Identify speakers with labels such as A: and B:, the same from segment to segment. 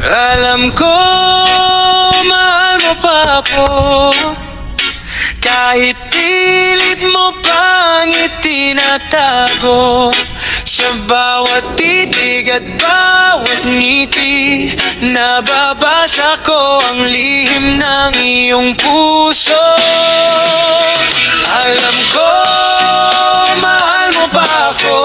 A: Alam ko, mahal mo pa ako, kahit pilit mo pang itinatago. Sa bawat titig at bawat ngiti, nababasa ko ang lihim ng iyong puso. Alam ko, mahal mo pa ako,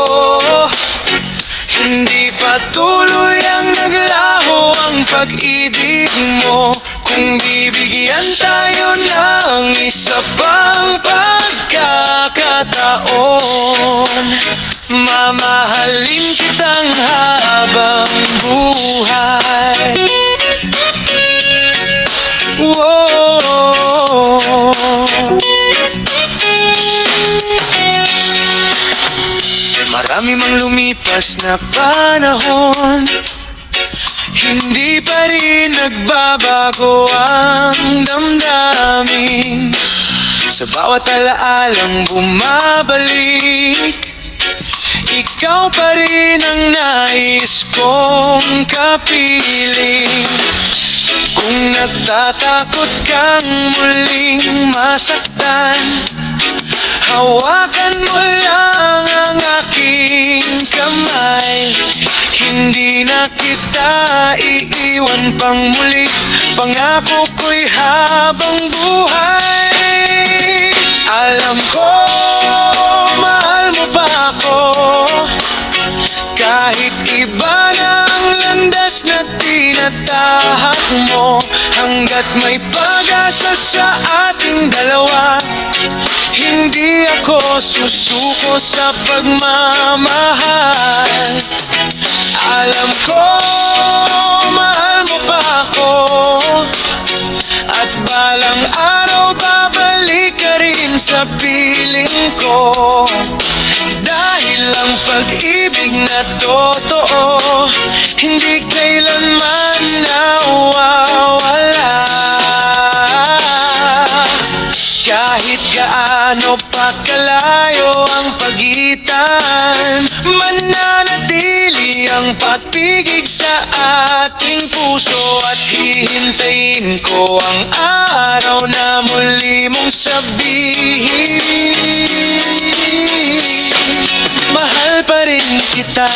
A: hindi patuloy ang naglaho ang pag-ibig mo. Kung bibigyan tayo ng isa pang pagkakataon, mamahalin kitang habang buhay. Whoa. Marami mang lumipas na panahon, hindi pa rin nagbabago ang damdamin. Sa bawat alaalang bumabalik, ikaw pa rin ang nais kong kapiling. Kung nagtatakot kang muling masaktan, hawakan mo lang ang aking kamay. Hindi na kita iiwan pang muli, pangako ko'y habang buhay. Alam ko, mahal mo pa ako, kahit iba na ang landas na tinatahak mo. Hanggat may pag-asa sa ating dalawa, hindi ako susuko sa pagmamahal. Alam ko, mahal mo pa ako, at balang araw babalik ka rin sa piling ko. Dahil ang pag-ibig na totoo, hindi kailanman nawawala. Kahit gaano pa kalayo ang pagitan, mananatili ang pag-ibig sa ating puso. At hihintayin ko ang araw na muli mong sabihin, mahal pa rin kita.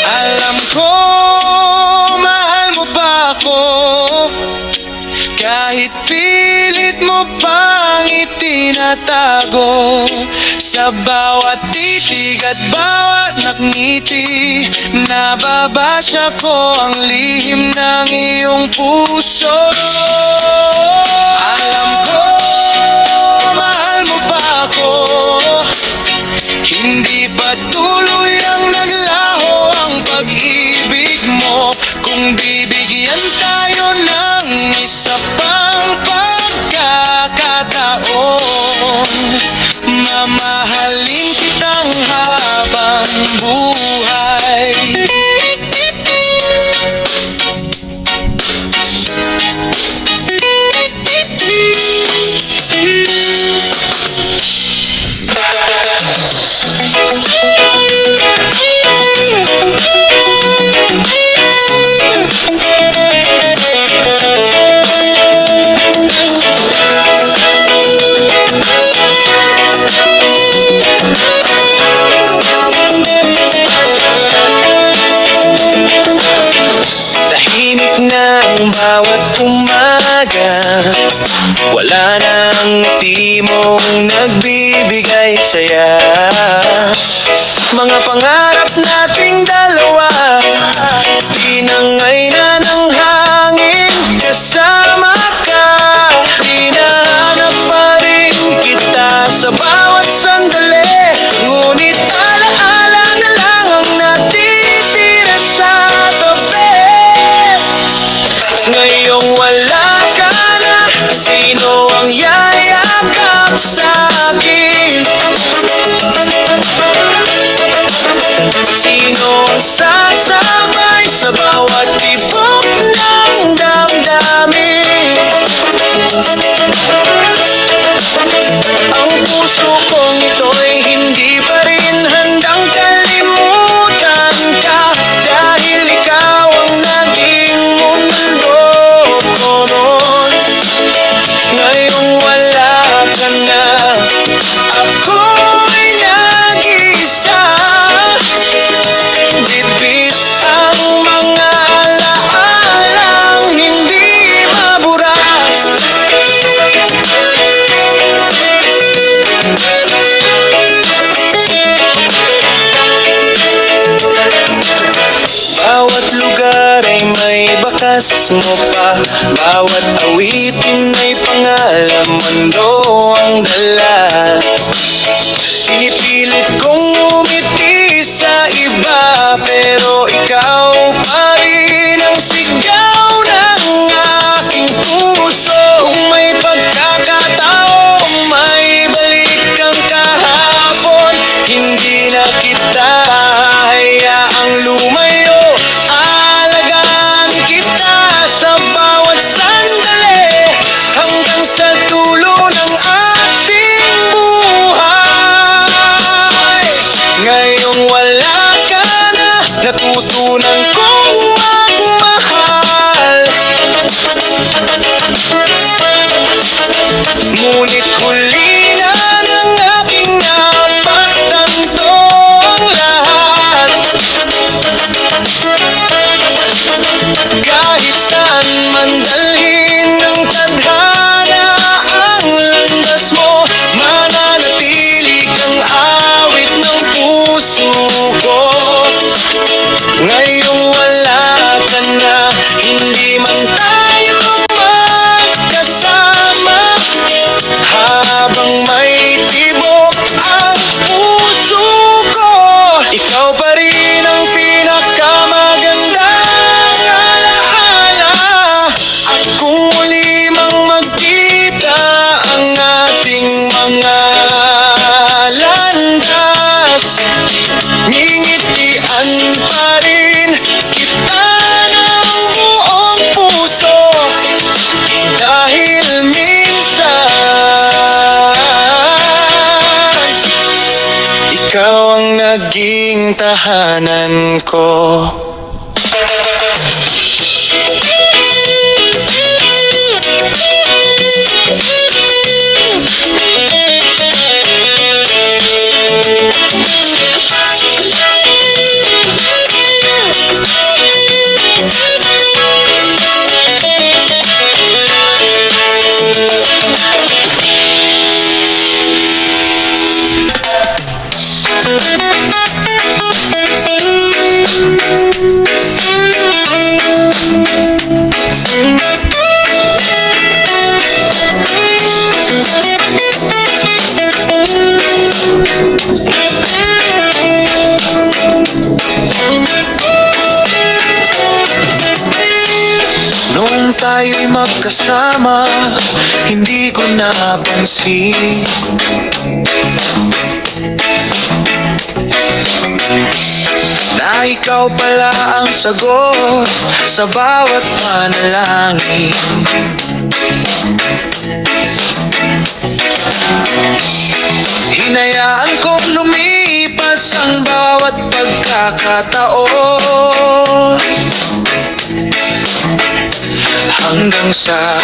A: Alam ko, mahal mo pa ako, kahit pilit mo pang itinatago. Sa bawat titig at bawat ngiti, nababasa ko ang lihim ng iyong puso. Alam ko, mahal mo pa ako, hindi patuloy ang naglaho ang pag-ibig mo. Kung bibigyan tayo ng isa pang pagkakataon, mamahalin kitang habang buhay. Tahimik na ang bawat umaga, wala nang ngiti mong nagbibigay saya. Mga pangarap nating dalawa, tinangay na ng hangin kasama ka. Hinahanap pa rin kita sa bawat sandali, ngunit alaala na lang ang natitira sa tabi. Ngayong wala ka na, sino ang yayakap sa'kin? wakas mo pa. Bawat awitin ay pangalan mundo ang dala. Pinipilit kong umiti sa iba, pero ikaw pa rin ang sigaw ng aking puso. Kung may pagkakataong may balik kang kahapon, hindi na kita hayaang lumayo. Alagaan kita sa bawat sandali, hanggang sa dulo ng ating buhay. Ngayong wala ka na, natutunan kong magmahal. Ngunit huli na ng aking napagtanto ang lahat. Kahit saan man dalhin ng tadhana ang landas mo, mananatili kang awit ng puso ko. Ngayong wala ka na, hindi man tayo magkasama. Habang may tibok ang puso ko, ikaw pa rin ang pinakamagandang alaala. At kung muli mang magkita ang ating mga landas, ngingitian pa rin kita ng buong puso. Dahil minsan ikaw ang naging tahanan ko. Noong tayo'y magkasama, hindi ko napansin na ikaw pala ang sagot sa bawat panalangin. Hinayaan kong lumipas ang bawat pagkakataon, hanggang sa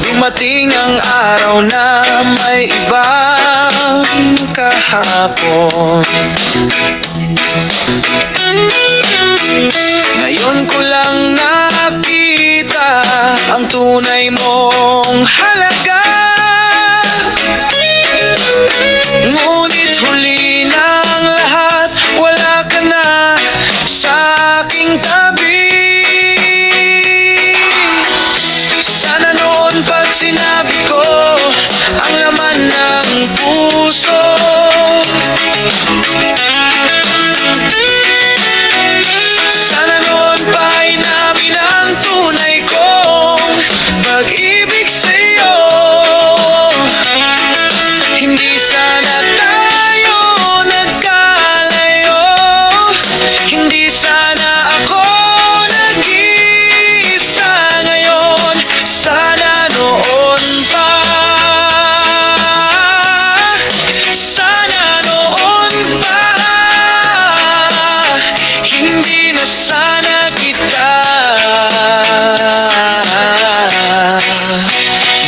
A: dumating ang araw na may ibang kahapon. Ngayon ko lang nakita ang tunay mong halaga. Ngunit huli ng lahat, wala ka na sa aking tabi. Sana noon pa sinabi ko ang laman ng puso. Sana noon pa inamin ang tunay kong pag-ibig sa'yo. Hindi sana tayo nagkalayo, hindi sana ako nag-iisa ngayon. Sana noon pa, sana noon pa, hindi na sana kita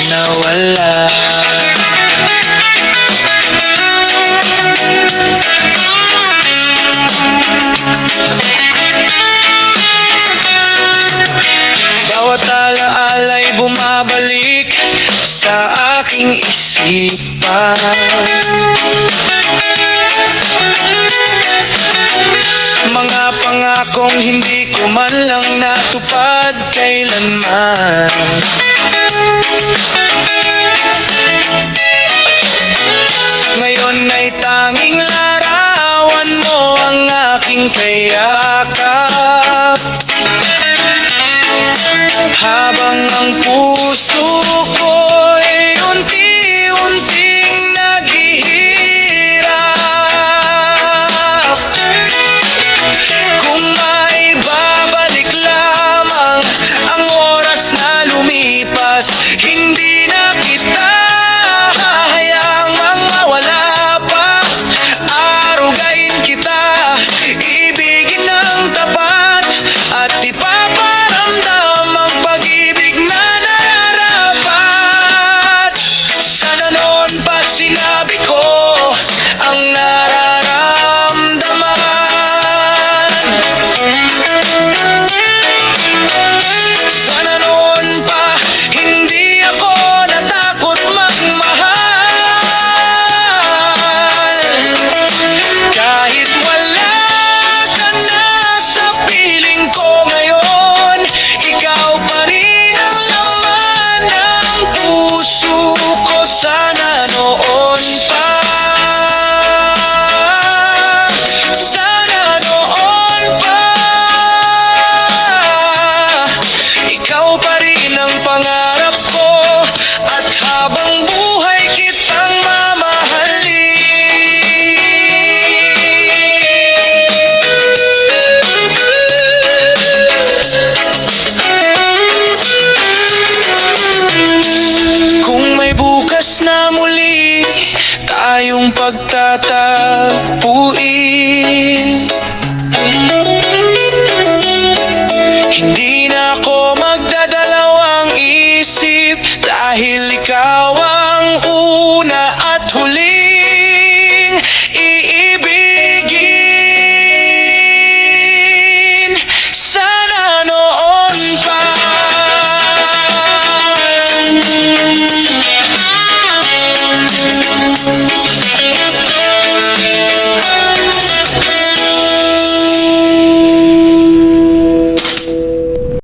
A: nawala. Bawat alaala'y bumabalik sa aking isipan. Mga pangakong hindi ko ko man lang natupad kailanman. Ngayon ay tanging larawan mo ang aking kayakap, habang ang puso ko ay unti-unting naghihirap. Kung maibabalik lamang ang oras na lumipas, hindi na kita hahayaang mawala pa. Arugain kita, ibigin ng tapat, at ipaparamdam ang pag-ibig na nararapat. Sana noon pa sinabi ko ang nararamdaman. Sana noon pa hindi ako natakot magmahal. Kahit wala ka na sa piling ko ngayon, ikaw pa rin ang laman ng puso ko. Sana noon pa, sana noon pa, ikaw pa rin ang pangarap ko, at habang buhay kitang mamahalin. Kung may bukas na muli tayong pagtatagpuin,